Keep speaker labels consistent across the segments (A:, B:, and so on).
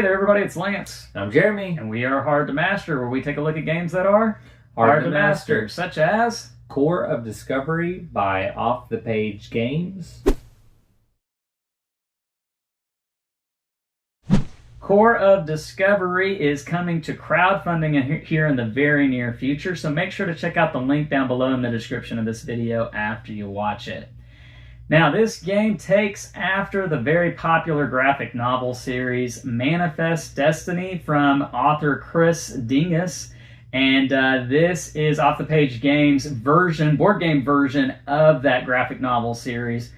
A: there, everybody. It's Lance.
B: I'm Jeremy.
A: And we are Hard to Master, where we take a look at games that are
B: Hard to Master,
A: such as
B: Core of Discovery by Off the Page Games.
A: Core of Discovery is coming to crowdfunding here in the very near future, so make sure to check out the link down below in the description of this video after you watch it. Now, this game takes after the very popular graphic novel series Manifest Destiny from author Chris Dingess, and this is Off the Page Games' board game version of that graphic novel series,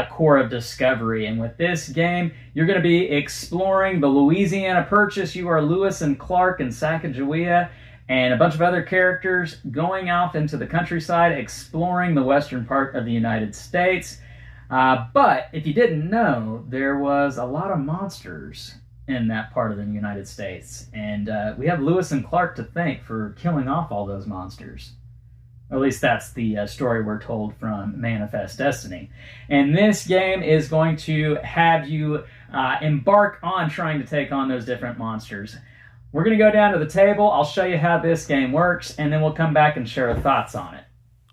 A: Core of Discovery. And with this game, you're going to be exploring the Louisiana Purchase. You are Lewis and Clark and Sacagawea and a bunch of other characters going off into the countryside, exploring the western part of the United States. But if you didn't know, there was a lot of monsters in that part of the United States. And we have Lewis and Clark to thank for killing off all those monsters. Or at least that's the story we're told from Manifest Destiny. And this game is going to have you embark on trying to take on those different monsters. We're going to go down to the table. I'll show you how this game works, and then we'll come back and share our thoughts on it.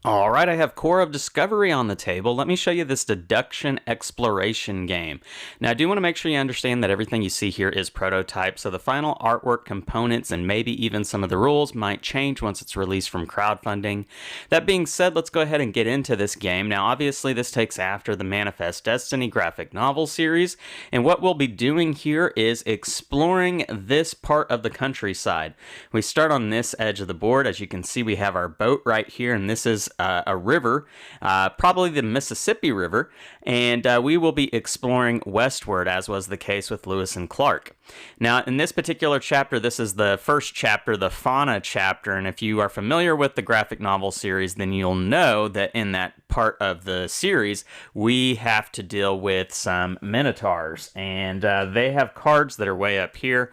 C: All right, I have Core of Discovery on the table. Let me show you this deduction exploration game. Now, I do want to make sure you understand that everything you see here is prototype, so the final artwork, components, and maybe even some of the rules might change once it's released from crowdfunding. That being said, let's go ahead and get into this game. Now, obviously, this takes after the Manifest Destiny graphic novel series, and what we'll be doing here is exploring this part of the countryside. We start on this edge of the board. As you can see, we have our boat right here, and this is a river, probably the Mississippi River, and we will be exploring westward, as was the case with Lewis and Clark. Now, in this particular chapter, this is the first chapter, the fauna chapter, and if you are familiar with the graphic novel series, then you'll know that in that part of the series, we have to deal with some minotaurs, and they have cards that are way up here,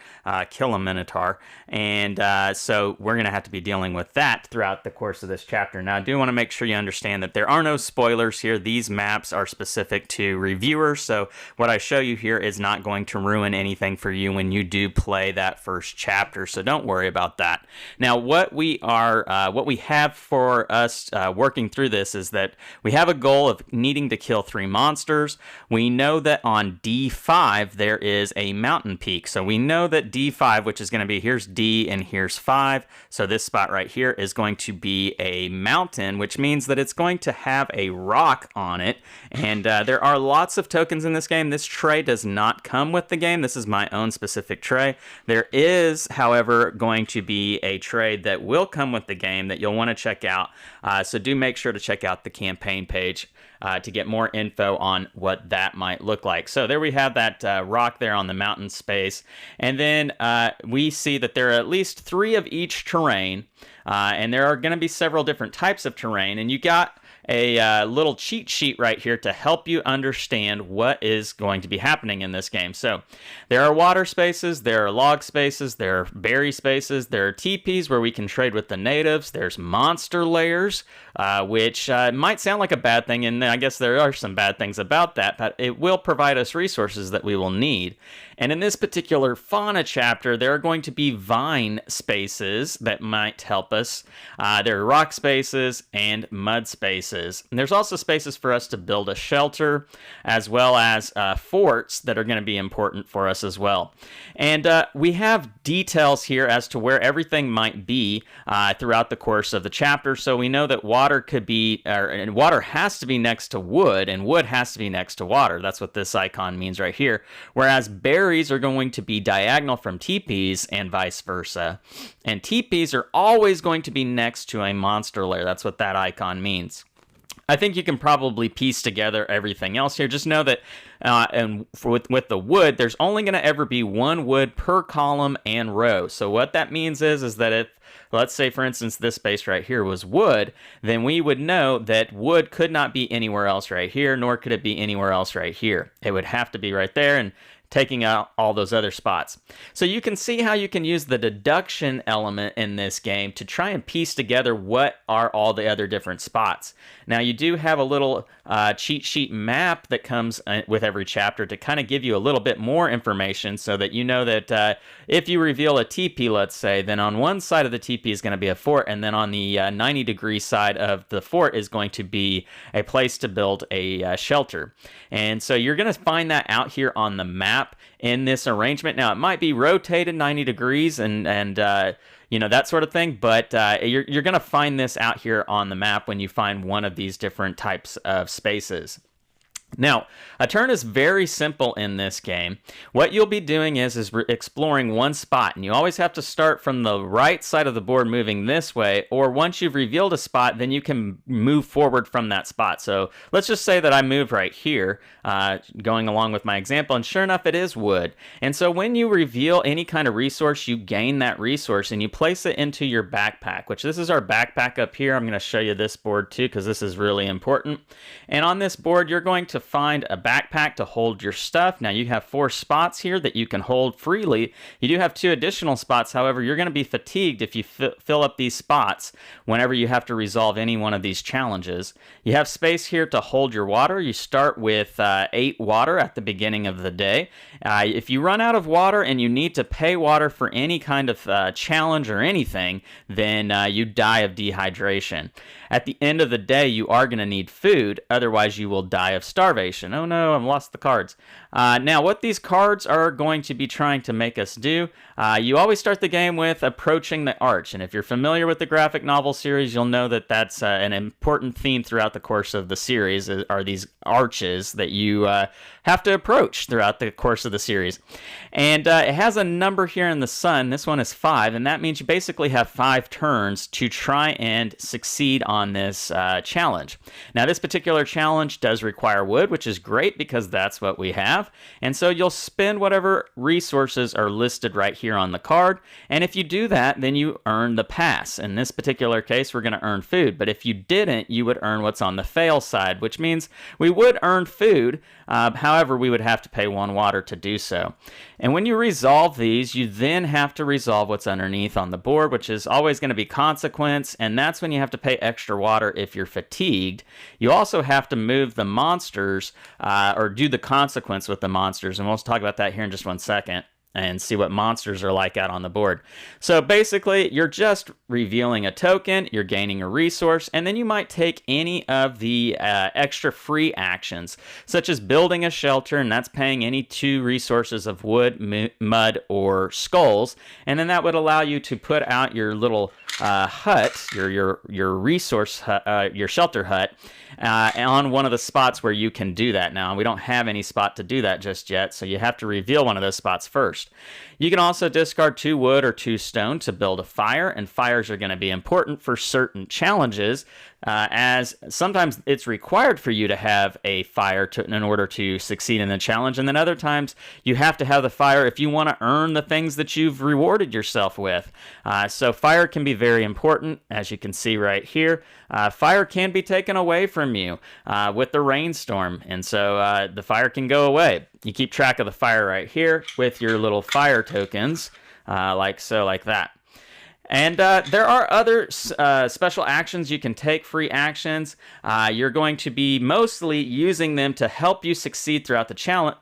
C: kill a minotaur, and so we're going to have to be dealing with that throughout the course of this chapter. Now, I do want to make sure you understand that there are no spoilers here. These maps are specific to reviewers, so what I show you here is not going to ruin anything for you when you do play that first chapter, so don't worry about that. Now, what we have for us working through this is that we have a goal of needing to kill 3 monsters. We know that on D5 there is a mountain peak, so we know that D5, which is going to be, here's D and here's 5, so this spot right here is going to be a mountain, which means that it's going to have a rock on it, and there are lots of tokens in this game. This tray does not come with the game. This is my own specific tray. There is, however, going to be a tray that will come with the game that you'll want to check out, so do make sure to check out the campaign page to get more info on what that might look like. So there we have that rock there on the mountain space, and then we see that there are at least 3 of each terrain, and there are going to be several different types of terrain, and you got a little cheat sheet right here to help you understand what is going to be happening in this game. So there are water spaces, there are log spaces, there are berry spaces, there are teepees where we can trade with the natives, there's monster lairs, which might sound like a bad thing, and I guess there are some bad things about that, but it will provide us resources that we will need. And in this particular fauna chapter, there are going to be vine spaces that might help us. There are rock spaces and mud spaces. And there's also spaces for us to build a shelter, as well as forts that are going to be important for us as well. And we have details here as to where everything might be throughout the course of the chapter. So we know that water could be, and water has to be next to wood, and wood has to be next to water. That's what this icon means right here. Whereas berries are going to be diagonal from teepees and vice versa. And teepees are always going to be next to a monster lair. That's what that icon means. I think you can probably piece together everything else here. Just know that with the wood, there's only going to ever be 1 wood per column and row. So what that means is that if, let's say, for instance, this space right here was wood, then we would know that wood could not be anywhere else right here, nor could it be anywhere else right here. It would have to be right there, and taking out all those other spots. So you can see how you can use the deduction element in this game to try and piece together what are all the other different spots. Now you do have a little cheat sheet map that comes with every chapter to kind of give you a little bit more information so that you know that if you reveal a teepee, let's say, then on one side of the teepee is going to be a fort, and then on the 90-degree side of the fort is going to be a place to build a shelter. And so you're going to find that out here on the map in this arrangement. Now it might be rotated 90 degrees and you know, that sort of thing, but you're going to find this out here on the map when you find one of these different types of spaces. Now, a turn is very simple in this game. What you'll be doing is exploring one spot, and you always have to start from the right side of the board moving this way, or once you've revealed a spot, then you can move forward from that spot. So let's just say that I moved right here, going along with my example, and sure enough, it is wood. And so when you reveal any kind of resource, you gain that resource, and you place it into your backpack, which this is our backpack up here. I'm going to show you this board too, because this is really important. And on this board, you're going to find a backpack to hold your stuff. Now you have 4 spots here that you can hold freely. You do have 2 additional spots. However, you're going to be fatigued if you fill up these spots whenever you have to resolve any one of these challenges. You have space here to hold your water. You start with 8 water at the beginning of the day. If you run out of water and you need to pay water for any kind of challenge or anything, then you die of dehydration. At the end of the day, you are going to need food, otherwise you will die of starvation. Oh no, I've lost the cards. Now, what these cards are going to be trying to make us do, you always start the game with approaching the arch, and if you're familiar with the graphic novel series, you'll know that that's an important theme throughout the course of the series, are these arches that you have to approach throughout the course of the series. And it has a number here in the sun. This one is 5, and that means you basically have 5 turns to try and succeed on this challenge. Now, this particular challenge does require wood, which is great because that's what we have. And so you'll spend whatever resources are listed right here on the card. And if you do that, then you earn the pass. In this particular case, we're going to earn food. But if you didn't, you would earn what's on the fail side, which means we would earn food. However, we would have to pay 1 water to do so. And when you resolve these, you then have to resolve what's underneath on the board, which is always going to be consequence, and that's when you have to pay extra water if you're fatigued. You also have to move the monsters, or do the consequence with the monsters, and we'll talk about that here in just 1 second and see what monsters are like out on the board. So basically, you're just revealing a token, you're gaining a resource, and then you might take any of the extra free actions, such as building a shelter, and that's paying any 2 resources of wood, mud, or skulls, and then that would allow you to put out your little hut, your resource hut, your shelter hut, on one of the spots where you can do that. Now, we don't have any spot to do that just yet, so you have to reveal one of those spots first. You can also discard 2 wood or 2 stone to build a fire, and fires are going to be important for certain challenges, as sometimes it's required for you to have a fire in order to succeed in the challenge, and then other times you have to have the fire if you want to earn the things that you've rewarded yourself with. So fire can be very important, as you can see right here. Fire can be taken away from you with the rainstorm, and so the fire can go away. You keep track of the fire right here with your little fire tokens, like so, like that. And there are other special actions you can take, free actions. You're going to be mostly using them to help you succeed throughout the challenge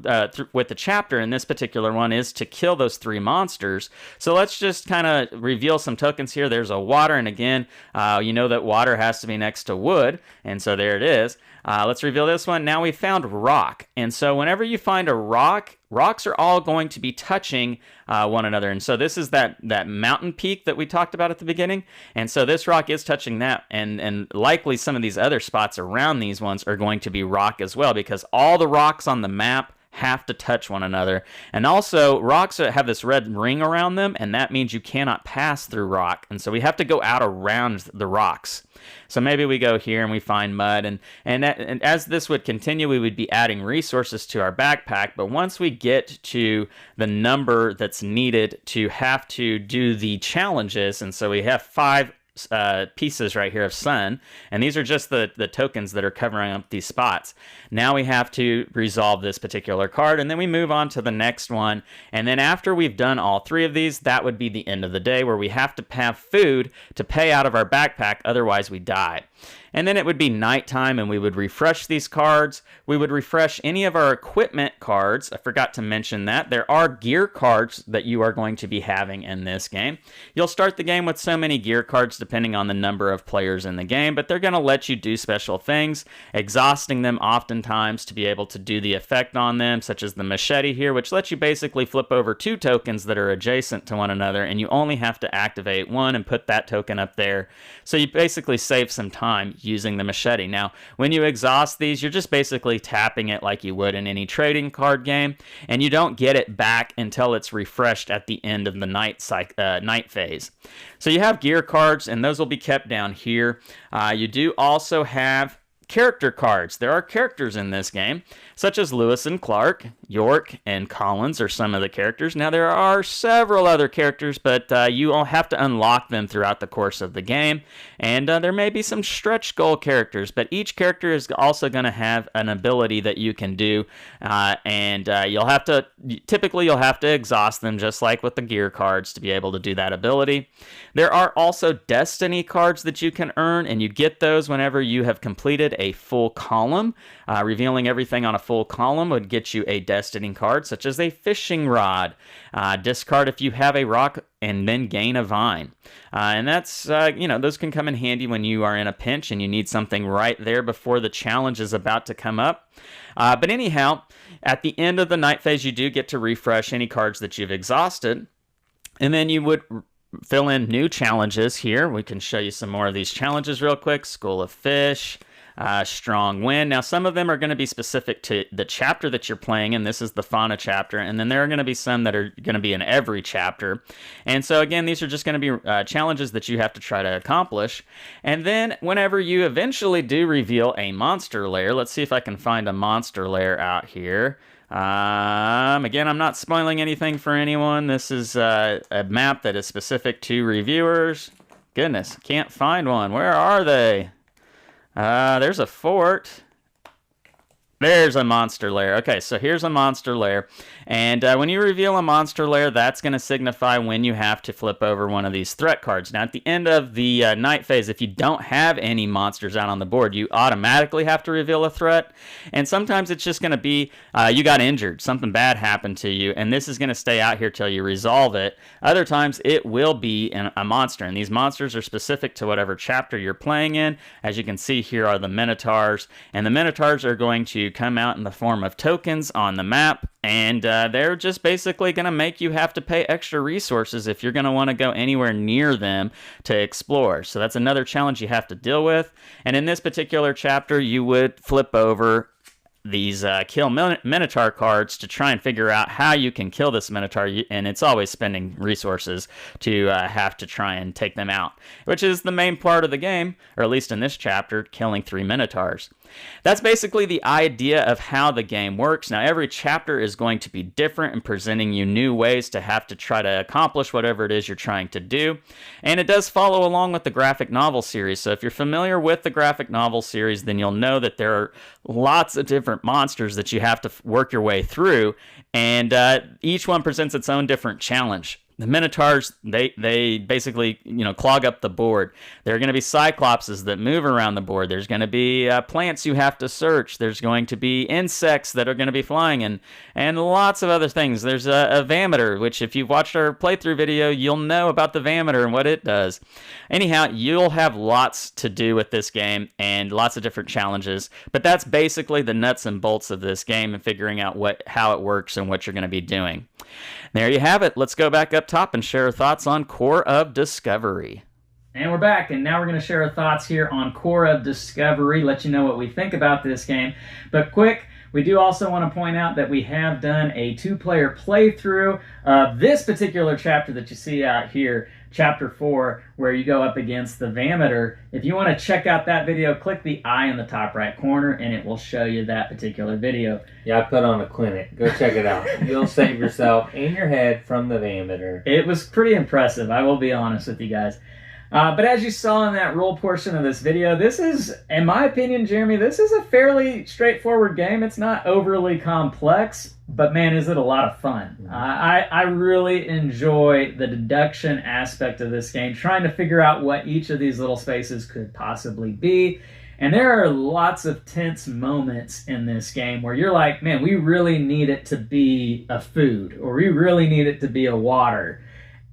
C: with the chapter, and this particular one is to kill those 3 monsters. So let's just kind of reveal some tokens here. There's a water, and again, you know that water has to be next to wood, and so there it is. Let's reveal this one. Now we found rock, and so whenever you find a rock, rocks are all going to be touching one another. And so this is that mountain peak that we talked about at the beginning. And so this rock is touching that. And likely some of these other spots around these ones are going to be rock as well, because all the rocks on the map have to touch one another. And also, rocks have this red ring around them, and that means you cannot pass through rock. And so we have to go out around the rocks. So maybe we go here and we find mud, and as this would continue, we would be adding resources to our backpack. But once we get to the number that's needed to have to do the challenges, and so we have 5 pieces right here of sun, and these are just the tokens that are covering up these spots. Now we have to resolve this particular card, and then we move on to the next one. And then after we've done all 3 of these, that would be the end of the day, where we have to have food to pay out of our backpack, otherwise we die. And then it would be nighttime, and we would refresh these cards. We would refresh any of our equipment cards. I forgot to mention that. There are gear cards that you are going to be having in this game. You'll start the game with so many gear cards depending on the number of players in the game, but they're going to let you do special things, exhausting them oftentimes to be able to do the effect on them, such as the machete here, which lets you basically flip over 2 tokens that are adjacent to one another, and you only have to activate one and put that token up there. So you basically save some time using the machete. Now, when you exhaust these, you're just basically tapping it like you would in any trading card game, and you don't get it back until it's refreshed at the end of the night phase. So you have gear cards, and those will be kept down here. You do also have character cards. There are characters in this game, such as Lewis and Clark, York, and Collins are some of the characters. Now, there are several other characters, but you all have to unlock them throughout the course of the game, and there may be some stretch goal characters, but each character is also going to have an ability that you can do, and you'll have to exhaust them, just like with the gear cards, to be able to do that ability. There are also destiny cards that you can earn, and you get those whenever you have completed a full column. Revealing everything on a full column would get you a destiny card, such as a fishing rod. Discard if you have a rock, and then gain a vine. And that's, those can come in handy when you are in a pinch and you need something right there before the challenge is about to come up. But anyhow, at the end of the night phase, you do get to refresh any cards that you've exhausted. And then you would fill in new challenges here. We can show you some more of these challenges real quick. School of Fish. Strong Wind. Now, some of them are going to be specific to the chapter that you're playing, and this is the fauna chapter, and then there are going to be some that are going to be in every chapter. And so, again, these are just going to be challenges that you have to try to accomplish. And then, whenever you eventually do reveal a monster lair, let's see if I can find a monster lair out here. Again, I'm not spoiling anything for anyone. This is a map that is specific to reviewers. Goodness, can't find one. Where are they? There's a fort. There's a monster lair. Okay, so here's a monster lair. And when you reveal a monster lair, that's going to signify when you have to flip over one of these threat cards. Now, at the end of the night phase, if you don't have any monsters out on the board, you automatically have to reveal a threat. And sometimes it's just going to be you got injured, something bad happened to you, and this is going to stay out here till you resolve it. Other times, it will be a monster, and these monsters are specific to whatever chapter you're playing in. As you can see, here are the Minotaurs, and the Minotaurs are going to come out in the form of tokens on the map, and they're just basically going to make you have to pay extra resources if you're going to want to go anywhere near them to explore. So that's another challenge you have to deal with. And in this particular chapter, you would flip over these kill Minotaur cards to try and figure out how you can kill this Minotaur, and it's always spending resources to have to try and take them out, which is the main part of the game, or at least in this chapter, killing 3 Minotaurs. That's basically the idea of how the game works. Now, every chapter is going to be different and presenting you new ways to have to try to accomplish whatever it is you're trying to do. And it does follow along with the graphic novel series. So if you're familiar with the graphic novel series, then you'll know that there are lots of different monsters that you have to work your way through. And each one presents its own different challenge. The Minotaurs, they basically, clog up the board. There are going to be Cyclopses that move around the board. There's going to be plants you have to search. There's going to be insects that are going to be flying, and lots of other things. There's a Vameter, which if you've watched our playthrough video, you'll know about the Vameter and what it does. Anyhow, you'll have lots to do with this game and lots of different challenges, but that's basically the nuts and bolts of this game and figuring out how it works and what you're going to be doing. There you have it. Let's go back up top and share our thoughts on Core of Discovery.
A: And we're back, and now we're going to share our thoughts here on Core of Discovery, let you know what we think about this game. But quick, we do also want to point out that we have done a 2-player playthrough of this particular chapter that you see out here, Chapter 4, where you go up against the Vameter. If you want to check out that video, click the I in the top right corner, and it will show you that particular video.
B: Yeah, I put on a clinic. Go check it out. You'll save yourself and your head from the Vameter.
A: It was pretty impressive, I will be honest with you guys. But as you saw in that rule portion of this video, this is, in my opinion, Jeremy, this is a fairly straightforward game. It's not overly complex, but man, is it a lot of fun. I really enjoy the deduction aspect of this game, trying to figure out what each of these little spaces could possibly be. And there are lots of tense moments in this game where you're like, man, we really need it to be a food, or we really need it to be a water.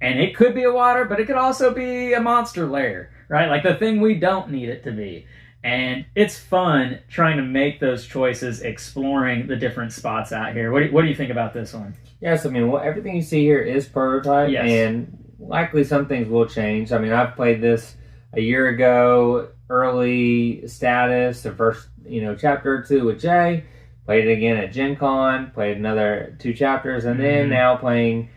A: And it could be a water, but it could also be a monster lair, right? Like the thing we don't need it to be. And it's fun trying to make those choices, exploring the different spots out here. What do you think about this one?
B: Yes, I mean, everything you see here is prototype,
A: Yes.
B: and likely some things will change. I mean, I've played this a year ago, early status, the first, chapter or two with Jay, played it again at Gen Con, played another 2 chapters, and then now playing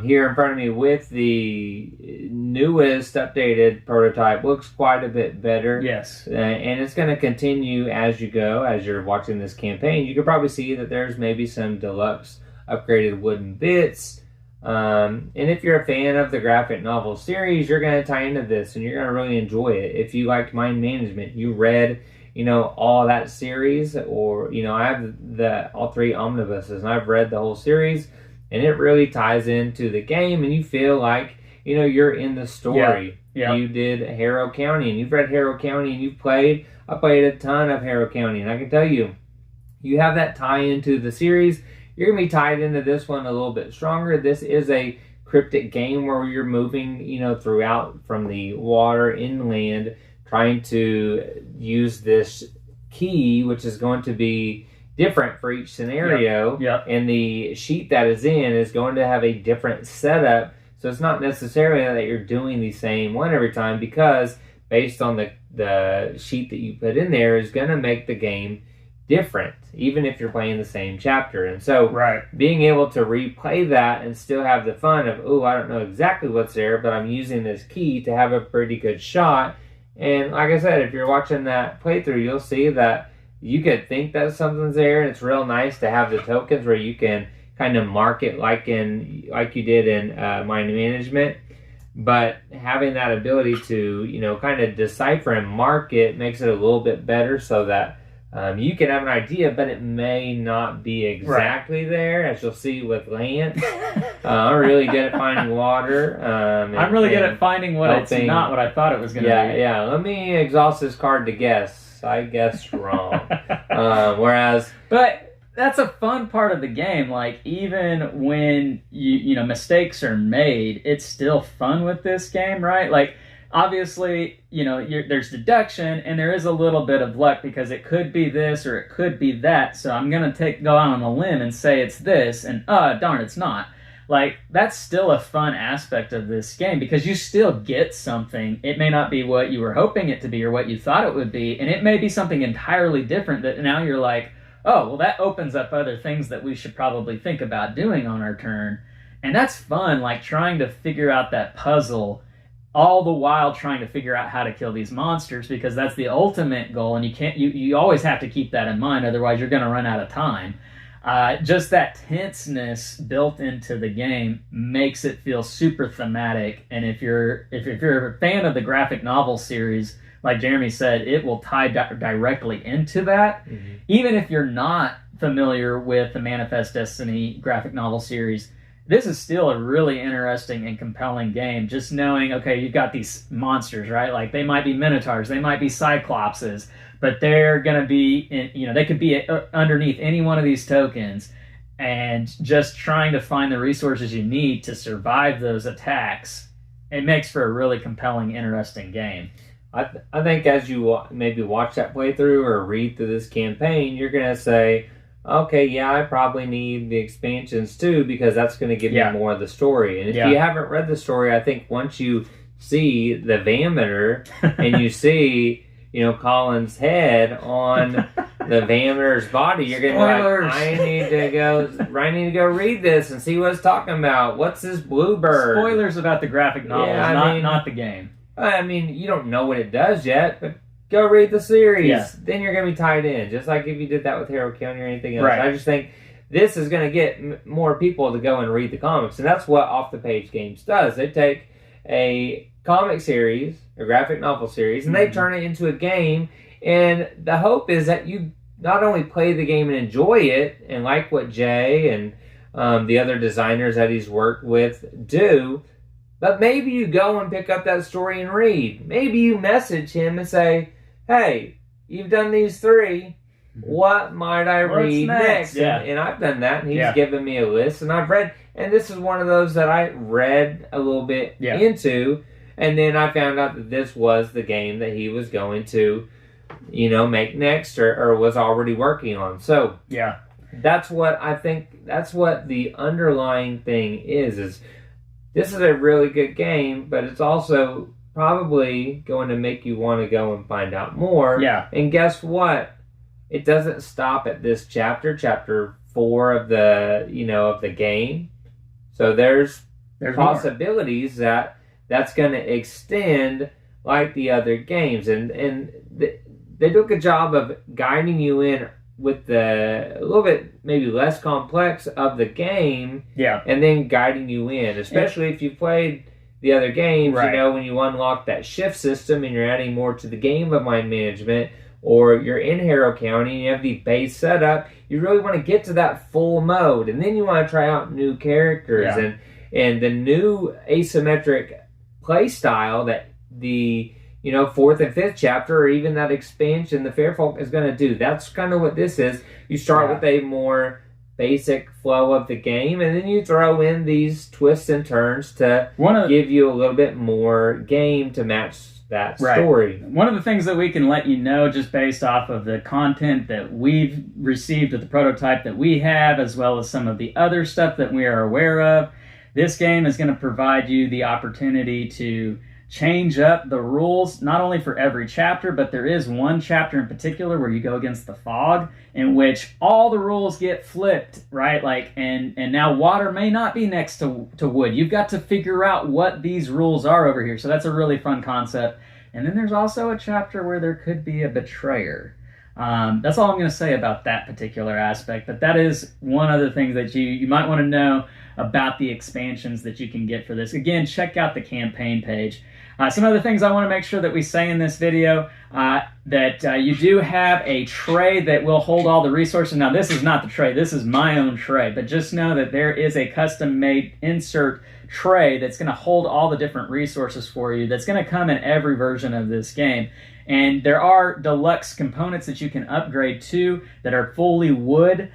B: here in front of me with the newest updated prototype. Looks quite a bit better.
A: Yes.
B: And it's going to continue as you go, as you're watching this campaign. You can probably see that there's maybe some deluxe upgraded wooden bits. And if you're a fan of the graphic novel series, you're going to tie into this and you're going to really enjoy it. If you like mind management, you read, all that series, or, I have all 3 omnibuses, and I've read the whole series. And it really ties into the game, and you feel like, you're in the story.
A: Yeah.
B: You did Harrow County, and you've read Harrow County, and I played a ton of Harrow County, and I can tell you, you have that tie into the series. You're going to be tied into this one a little bit stronger. This is a cryptic game where you're moving, throughout from the water inland, trying to use this key, which is going to be different for each scenario.
A: Yep.
B: And the sheet that is in is going to have a different setup. So it's not necessarily that you're doing the same one every time, because based on the sheet that you put in there is going to make the game different, even if you're playing the same chapter. And so being able to replay that and still have the fun of, I don't know exactly what's there, but I'm using this key to have a pretty good shot. And like I said, if you're watching that playthrough, you'll see that you could think that something's there, and it's real nice to have the tokens where you can kind of mark it like you did in mind management. But having that ability to, kind of decipher and mark it makes it a little bit better, so that you can have an idea, but it may not be exactly there, as you'll see with land. I'm really good at finding water.
A: I'm really good at finding it's not what I thought it was going to be.
B: Yeah. Let me exhaust this card to guess. I guessed wrong.
A: But that's a fun part of the game. Like, even when mistakes are made, it's still fun with this game, right? Like, obviously, there's deduction, and there is a little bit of luck, because it could be this or it could be that. So I'm gonna go out on a limb and say it's this, and darn, it's not. Like, that's still a fun aspect of this game, because you still get something. It may not be what you were hoping it to be or what you thought it would be, and it may be something entirely different that now you're like, oh, well, that opens up other things that we should probably think about doing on our turn. And that's fun, like trying to figure out that puzzle, all the while trying to figure out how to kill these monsters, because that's the ultimate goal, and you always have to keep that in mind, otherwise you're going to run out of time. Just that tenseness built into the game makes it feel super thematic, and if you're a fan of the graphic novel series, like Jeremy said, it will tie directly into that. Mm-hmm. Even if you're not familiar with the Manifest Destiny graphic novel series, this is still a really interesting and compelling game. Just knowing, okay, you've got these monsters, right? Like, they might be minotaurs, they might be cyclopses, but they're going to be, they could be underneath any one of these tokens, and just trying to find the resources you need to survive those attacks. It makes for a really compelling, interesting game.
B: I think as you maybe watch that playthrough or read through this campaign, you're going to say, okay, yeah, I probably need the expansions too, because that's going to give me more of the story. And if you haven't read the story, I think once you see the Vameter and you see, Colin's head on the Vameter's body, you're going to be like, I need to go read this and see what it's talking about. What's this bluebird?
A: Spoilers about the graphic novel, not the game.
B: I mean, you don't know what it does yet, but go read the series. Yeah. Then you're going to be tied in, just like if you did that with Harrow County or anything else. Right. I just think this is going to get more people to go and read the comics, and that's what Off the Page Games does. They take a comic series, a graphic novel series, and they turn it into a game. And the hope is that you not only play the game and enjoy it, and like what Jay and the other designers that he's worked with do, but maybe you go and pick up that story and read. Maybe you message him and say, hey, you've done these 3. What might I read next?
A: Yeah.
B: And I've done that, and he's given me a list, and I've read, and this is one of those that I read a little bit into, and then I found out that this was the game that he was going to, make next, or was already working on. So that's what I think. That's what the underlying thing is this is a really good game, but it's also probably going to make you want to go and find out more.
A: Yeah.
B: And guess what? It doesn't stop at this chapter 4 of the game. So there's possibilities that that's going to extend like the other games, and they do a good job of guiding you in with a little bit maybe less complex of the game, and then guiding you in, especially if you played the other games. When you unlock that shift system and you're adding more to the game of mind management, or you're in Harrow County and you have the base setup, you really want to get to that full mode, and then you want to try out new characters and the new asymmetric play style that the 4th and 5th chapter, or even that expansion, the Fairfolk, is going to do. That's kind of what this is. You start with a more basic flow of the game, and then you throw in these twists and turns to give you a little bit more game to match that story.
A: One of the things that we can let you know, just based off of the content that we've received with the prototype that we have, as well as some of the other stuff that we are aware of, this game is going to provide you the opportunity to change up the rules, not only for every chapter, but there is one chapter in particular where you go against the fog, in which all the rules get flipped, right? And now water may not be next to wood. You've got to figure out what these rules are over here. So that's a really fun concept. And then there's also a chapter where there could be a betrayer. That's all I'm going to say about that particular aspect. But that is one other thing that you might want to know about the expansions that you can get for this. Again, check out the campaign page. Some other things I want to make sure that we say in this video, that you do have a tray that will hold all the resources. Now, this is not the tray. This is my own tray. But just know that there is a custom-made insert tray that's going to hold all the different resources for you, that's going to come in every version of this game. And there are deluxe components that you can upgrade to that are fully wood.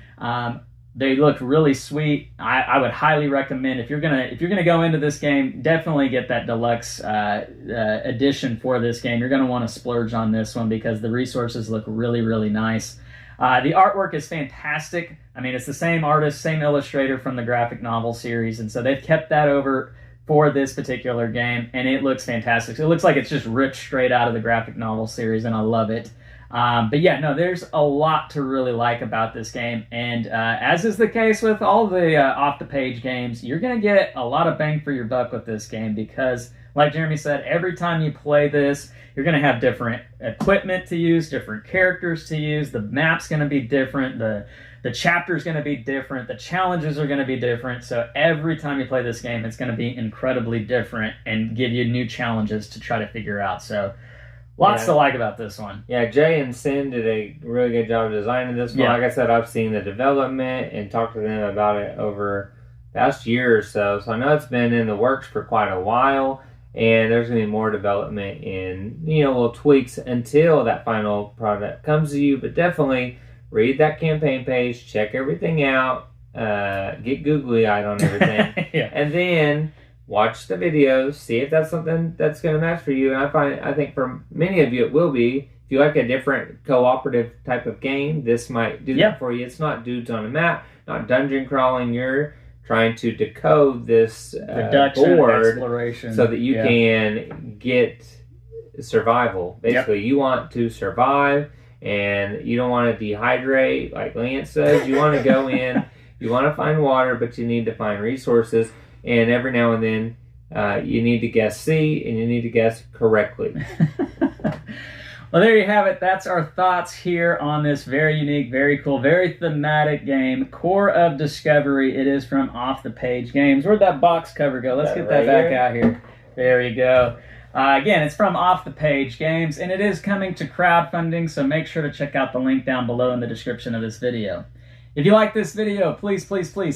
A: They look really sweet. I would highly recommend, if you're gonna go into this game, definitely get that deluxe edition for this game. You're gonna want to splurge on this one because the resources look really, really nice. The artwork is fantastic. I mean, it's the same artist, same illustrator from the graphic novel series, and so they've kept that over for this particular game, and it looks fantastic. So it looks like it's just ripped straight out of the graphic novel series, and I love it. But yeah, no, there's a lot to really like about this game, and as is the case with all the off-the-page games, you're going to get a lot of bang for your buck with this game because, like Jeremy said, every time you play this, you're going to have different equipment to use, different characters to use, the map's going to be different, the chapter's going to be different, the challenges are going to be different, so every time you play this game, it's going to be incredibly different and give you new challenges to try to figure out, so lots to like about this one.
B: Yeah, Jay and Sin did a really good job designing this one. Like I said, I've seen the development and talked to them about it over the past year or so. So I know it's been in the works for quite a while. And there's going to be more development and, little tweaks until that final product comes to you. But definitely read that campaign page, check everything out, get googly-eyed on everything. And then watch the videos, see if that's something that's going to match for you. And I think for many of you it will be. If you like a different cooperative type of game, this might do that for you. It's not dudes on a map, not dungeon crawling. You're trying to decode this board
A: exploration,
B: so that you can get survival. Basically, you want to survive, and you don't want to dehydrate like Lance says. You want to go in, you want to find water, but you need to find resources. And every now and then, you need to guess C, and you need to guess correctly.
A: Well, there you have it. That's our thoughts here on this very unique, very cool, very thematic game, Core of Discovery. It is from Off the Page Games. Where'd that box cover go? Let's get that back out here. There you go. Again, it's from Off the Page Games, and it is coming to crowdfunding, so make sure to check out the link down below in the description of this video. If you like this video, please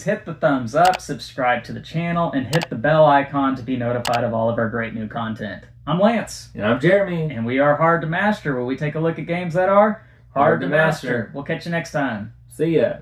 A: hit the thumbs up, subscribe to the channel, and hit the bell icon to be notified of all of our great new content. I'm Lance.
B: And I'm Jeremy.
A: And we are Hard to Master, where we take a look at games that are hard to master. We'll catch you next time.
B: See ya.